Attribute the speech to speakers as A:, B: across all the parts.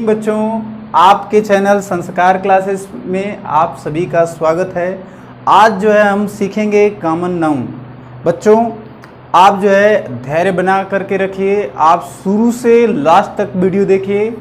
A: बच्चों, आपके चैनल संस्कार क्लासेस में आप सभी का स्वागत है। आज जो है हम सीखेंगे कॉमन नाउन। बच्चों आप जो है धैर्य बना करके रखिए, आप शुरू से लास्ट तक वीडियो देखिए।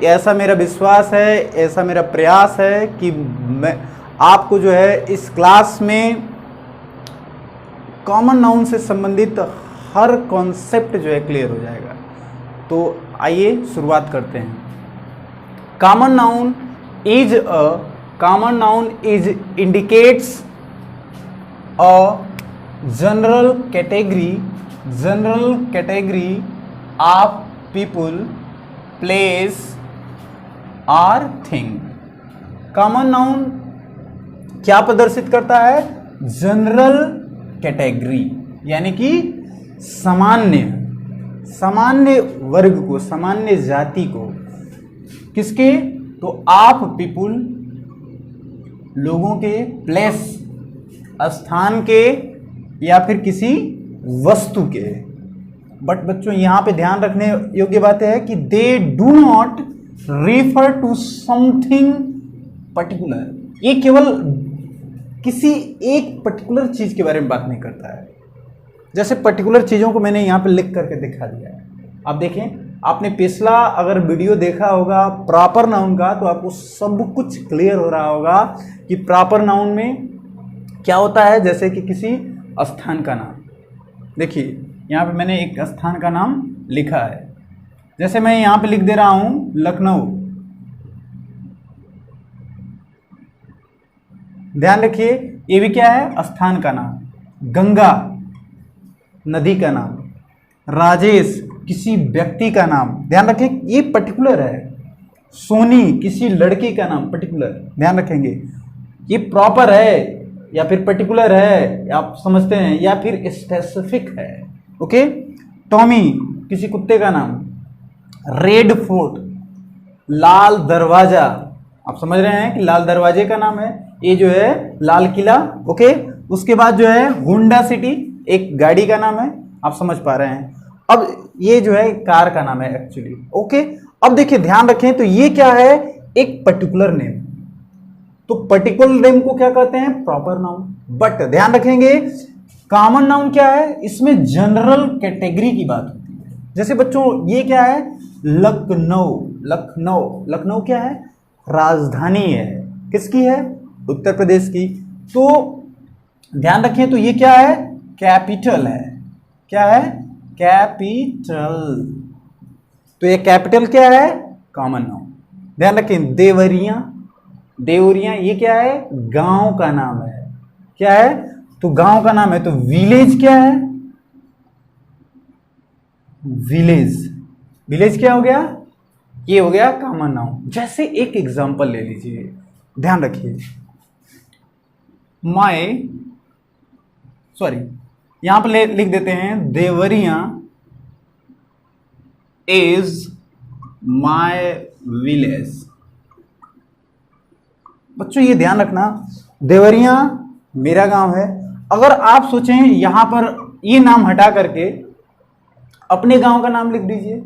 A: ऐसा मेरा विश्वास है, ऐसा मेरा प्रयास है कि मैं आपको जो है इस क्लास में कॉमन नाउन से संबंधित हर कॉन्सेप्ट जो है क्लियर हो जाएगा। तो आइए शुरुआत करते हैं। Common noun is indicates a general category of people, place और थिंग। कॉमन नाउन क्या प्रदर्शित करता है? जनरल कैटेगरी, यानी कि सामान्य वर्ग को, सामान्य जाति को। किसके? तो आप पीपुल, लोगों के, प्लेस, स्थान के, या फिर किसी वस्तु के। बट बच्चों यहां पे ध्यान रखने योग्य बात है कि they do not refer to something particular. ये केवल किसी एक पर्टिकुलर चीज के बारे में बात नहीं करता है। जैसे पर्टिकुलर चीज़ों को मैंने यहाँ पे लिख करके दिखा दिया है। आप देखें, आपने पिछला अगर वीडियो देखा होगा प्रॉपर नाउन का, तो आपको सब कुछ क्लियर हो रहा होगा कि प्रॉपर नाउन में क्या होता है। जैसे कि किसी स्थान का नाम, देखिए यहाँ पे मैंने एक स्थान का नाम लिखा है। जैसे मैं यहाँ पे लिख दे रहा हूँ लखनऊ। ध्यान रखिए, ये भी क्या है? स्थान का नाम। गंगा नदी का नाम, राजेश किसी व्यक्ति का नाम। ध्यान रखें, ये पर्टिकुलर है। सोनी किसी लड़की का नाम, पर्टिकुलर। ध्यान रखेंगे, ये प्रॉपर है या फिर पर्टिकुलर है, आप समझते हैं, या फिर स्पेसिफिक है। ओके। टॉमी किसी कुत्ते का नाम। रेड फोर्ट लाल दरवाजा, आप समझ रहे हैं कि लाल दरवाजे का नाम है, ये जो है लाल किला। ओके। उसके बाद जो है होंडा सिटी, एक गाड़ी का नाम है, आप समझ पा रहे हैं। अब ये जो है कार का नाम है एक्चुअली। ओके। अब देखिए, ध्यान रखें, तो ये क्या है? एक पर्टिकुलर नेम। तो पर्टिकुलर नेम को क्या कहते हैं? Proper noun. बट ध्यान रखेंगे, कॉमन नाउन क्या है? इसमें जनरल कैटेगरी की बात होती है। जैसे बच्चों ये क्या है? लखनऊ क्या है? राजधानी है। किसकी है? उत्तर प्रदेश की। तो ध्यान रखें, तो ये क्या है? कैपिटल है। क्या है? कैपिटल। तो ये कैपिटल क्या है? Common noun. ध्यान रखें, देवरिया ये क्या है? गांव का नाम है। क्या है? तो गांव का नाम है। तो विलेज क्या है? विलेज क्या हो गया? ये हो गया कॉमन नाउन। जैसे एक एग्जांपल ले लीजिए, ध्यान रखिए। यहां पर लिख देते हैं, देवरिया इज माय विलेज। बच्चों ये ध्यान रखना, देवरिया मेरा गांव है। अगर आप सोचें यहां पर ये नाम हटा करके अपने गांव का नाम लिख दीजिए,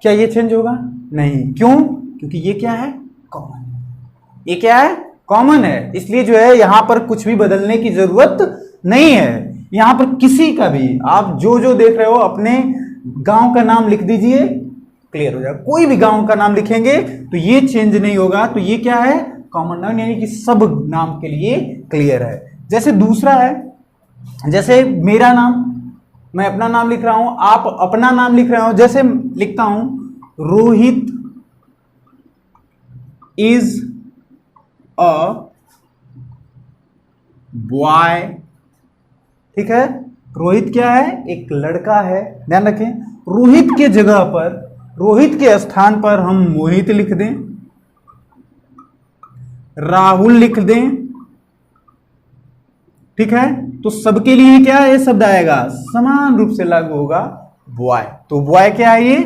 A: क्या ये चेंज होगा? नहीं। क्यों? क्योंकि ये क्या है? कॉमन। ये क्या है? कॉमन है। इसलिए जो है यहां पर कुछ भी बदलने की जरूरत नहीं है। यहां पर किसी का भी आप जो देख रहे हो अपने गांव का नाम लिख दीजिए, क्लियर हो जाएगा। कोई भी गांव का नाम लिखेंगे तो ये चेंज नहीं होगा। तो ये क्या है? कॉमन नाउन, यानी कि सब नाम के लिए क्लियर है। जैसे दूसरा है, जैसे मेरा नाम, मैं अपना नाम लिख रहा हूं, आप अपना नाम लिख रहे हो। जैसे लिखता हूं, रोहित इज अ बॉय। ठीक है। रोहित क्या है? एक लड़का है। ध्यान रखें, रोहित के जगह पर, रोहित के स्थान पर हम मोहित लिख दें, राहुल लिख दें। ठीक है। तो सबके लिए क्या ये शब्द आएगा? समान रूप से लागू होगा बॉय। तो बॉय क्या है? ये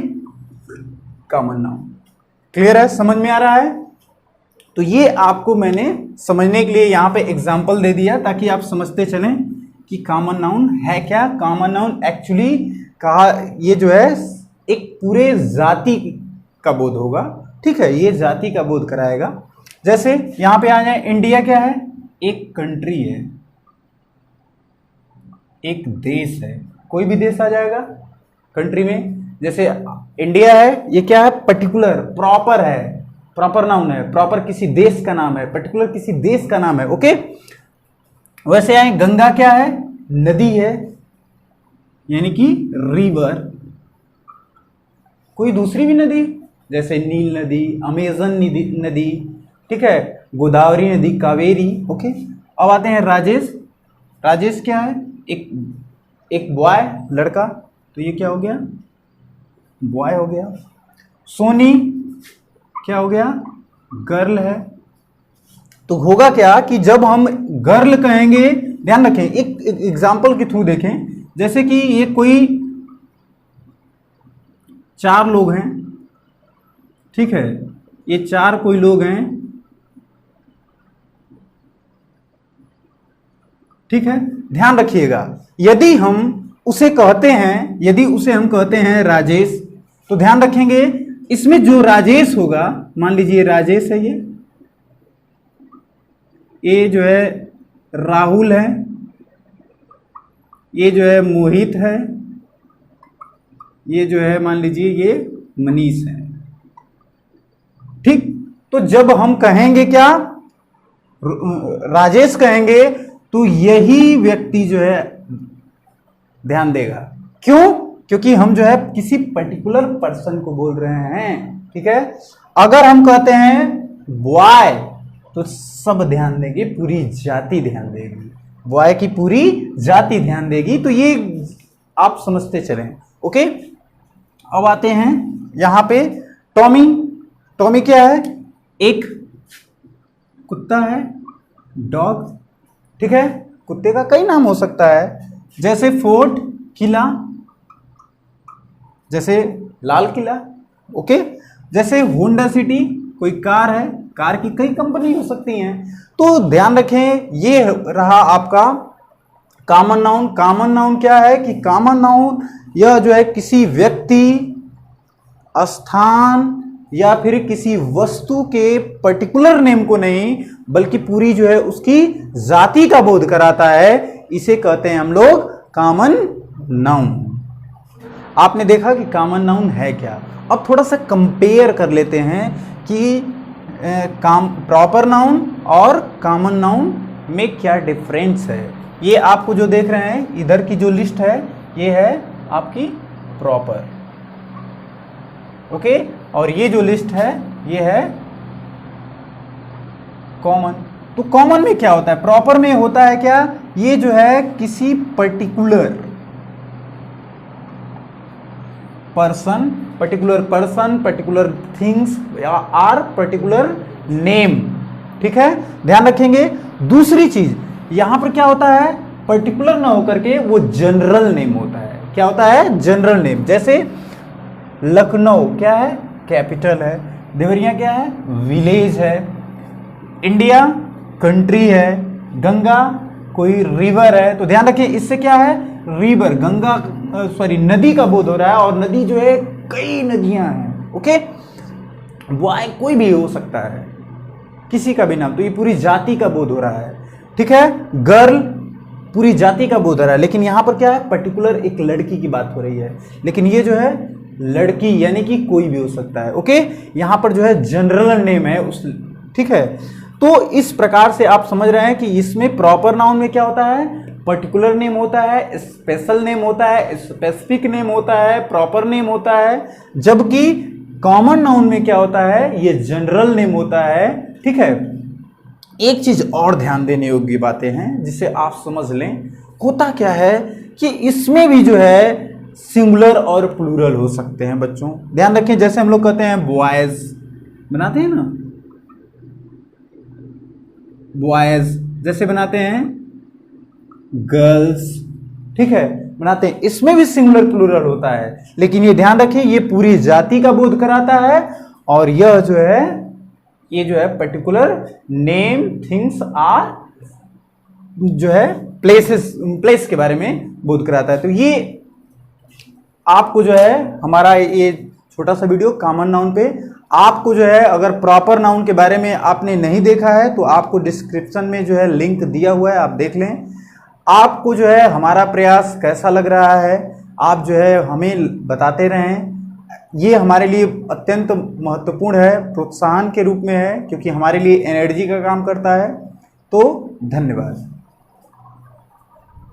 A: कॉमन नाउन। क्लियर है? समझ में आ रहा है? तो ये आपको मैंने समझने के लिए यहां पे एग्जांपल दे दिया, ताकि आप समझते चलें कि कॉमन नाउन है क्या। कॉमन नाउन एक्चुअली कहा, ये जो है एक पूरे जाति का बोध होगा, ठीक है, ये जाति का बोध कराएगा। जैसे यहां पे आ जाए, इंडिया क्या है? एक कंट्री है, एक देश है, कोई भी देश आ जाएगा कंट्री में। जैसे इंडिया है, ये क्या है? पर्टिकुलर, प्रॉपर है, प्रॉपर नाउन है, प्रॉपर किसी देश का नाम है, पर्टिकुलर किसी देश का नाम है। ओके, वैसे आए, गंगा क्या है? नदी है, यानी कि रिवर। कोई दूसरी भी नदी, जैसे नील नदी, अमेजन नदी, ठीक है, गोदावरी नदी, कावेरी। ओके, अब आते हैं राजेश। राजेश क्या है? एक बॉय, लड़का, तो ये क्या हो गया? बॉय हो गया। सोनी क्या हो गया? गर्ल है। तो होगा क्या कि जब हम गर्ल कहेंगे, ध्यान रखें, एक एग्जाम्पल के थ्रू देखें। जैसे कि ये कोई 4 लोग हैं, ठीक है, ये 4 कोई लोग हैं, ठीक है, ध्यान रखिएगा। यदि हम उसे कहते हैं, यदि उसे हम कहते हैं राजेश, तो ध्यान रखेंगे इसमें जो राजेश होगा, मान लीजिए राजेश है, ये जो है राहुल है, ये जो है मोहित है, ये जो है मान लीजिए ये मनीष है। ठीक, तो जब हम कहेंगे क्या, राजेश कहेंगे, तो यही व्यक्ति जो है ध्यान देगा। क्यों? क्योंकि हम जो है किसी पर्टिकुलर पर्सन को बोल रहे हैं। ठीक है, अगर हम कहते हैं बॉय, तो सब ध्यान देंगे, पूरी जाति ध्यान देगी, बॉय की पूरी जाति ध्यान देगी। तो ये आप समझते चलें। ओके, अब आते हैं यहां पे टॉमी। टॉमी क्या है? एक कुत्ता है, डॉग, ठीक है, कुत्ते का कई नाम हो सकता है, जैसे फोर्ट, किला, जैसे लाल किला। ओके, जैसे होंडा सिटी, कोई कार है, कार की कई कंपनी हो सकती हैं। तो ध्यान रखें, ये रहा आपका कॉमन नाउन। कॉमन नाउन क्या है कि कॉमन नाउन यह जो है किसी व्यक्ति, स्थान या फिर किसी वस्तु के पर्टिकुलर नेम को नहीं, बल्कि पूरी जो है उसकी जाति का बोध कराता है। इसे कहते हैं हम लोग कॉमन नाउन। आपने देखा कि कॉमन नाउन है क्या। अब थोड़ा सा कंपेयर कर लेते हैं कि प्रॉपर नाउन और कॉमन नाउन में क्या डिफरेंस है। ये आपको जो देख रहे हैं इधर की जो लिस्ट है, ये है आपकी प्रॉपर, ओके, और ये जो लिस्ट है ये है कॉमन। तो कॉमन में क्या होता है? प्रॉपर में होता है क्या? ये जो है किसी पर्टिकुलर पर्सन, पर्टिकुलर थिंग्स या आर पर्टिकुलर नेम। ठीक है, ध्यान रखेंगे। दूसरी चीज यहां पर क्या होता है, पर्टिकुलर ना होकर के वो जनरल नेम होता है। क्या होता है? General name. जैसे लखनऊ क्या है? कैपिटल है। देवरिया क्या है? विलेज है। इंडिया कंट्री है। गंगा कोई रिवर है। तो ध्यान रखिए, इससे क्या है, रिवर, गंगा, सॉरी, नदी का बोध हो रहा है। और नदी जो है कई नदियां हैं। ओके, बॉय कोई भी हो सकता है, किसी का भी नाम, तो ये पूरी जाति का बोध हो रहा है। ठीक है, गर्ल पूरी जाति का बोध हो रहा है। लेकिन यहां पर क्या है, पर्टिकुलर एक लड़की की बात हो रही है। लेकिन ये जो है लड़की, यानी कि कोई भी हो सकता है। ओके, यहां पर जो है जनरल नेम है उस, ठीक है। तो इस प्रकार से आप समझ रहे हैं कि इसमें प्रॉपर नाउन में क्या होता है, पर्टिकुलर नेम होता है, स्पेशल नेम होता है, स्पेसिफिक नेम होता है, प्रॉपर नेम होता है। जबकि कॉमन नाउन में क्या होता है, ये जनरल नेम होता है। ठीक है, एक चीज और ध्यान देने योग्य बातें हैं जिसे आप समझ लें। होता क्या है कि इसमें भी जो है सिंगुलर और प्लूरल हो सकते हैं। बच्चों ध्यान रखें, जैसे हम लोग कहते हैं बॉयज, बनाते हैं ना बॉयज, जैसे बनाते हैं गर्ल्स, ठीक है, बनाते हैं। इसमें भी सिंगुलर प्लूरल होता है। लेकिन ये ध्यान रखें, ये पूरी जाति का बोध कराता है। और यह जो है, ये जो है पर्टिकुलर नेम, थिंग्स आर, जो है प्लेस के बारे में बोध कराता है। तो ये आपको जो है हमारा ये छोटा सा वीडियो कॉमन नाउन पे आपको जो है अगर प्रॉपर नाउन के बारे में आपने नहीं देखा है तो आपको डिस्क्रिप्शन में जो है लिंक दिया हुआ है, आप देख लें। आपको जो है हमारा प्रयास कैसा लग रहा है आप जो है हमें बताते रहें, ये हमारे लिए अत्यंत महत्वपूर्ण है, प्रोत्साहन के रूप में है, क्योंकि हमारे लिए एनर्जी का काम करता है। तो धन्यवाद।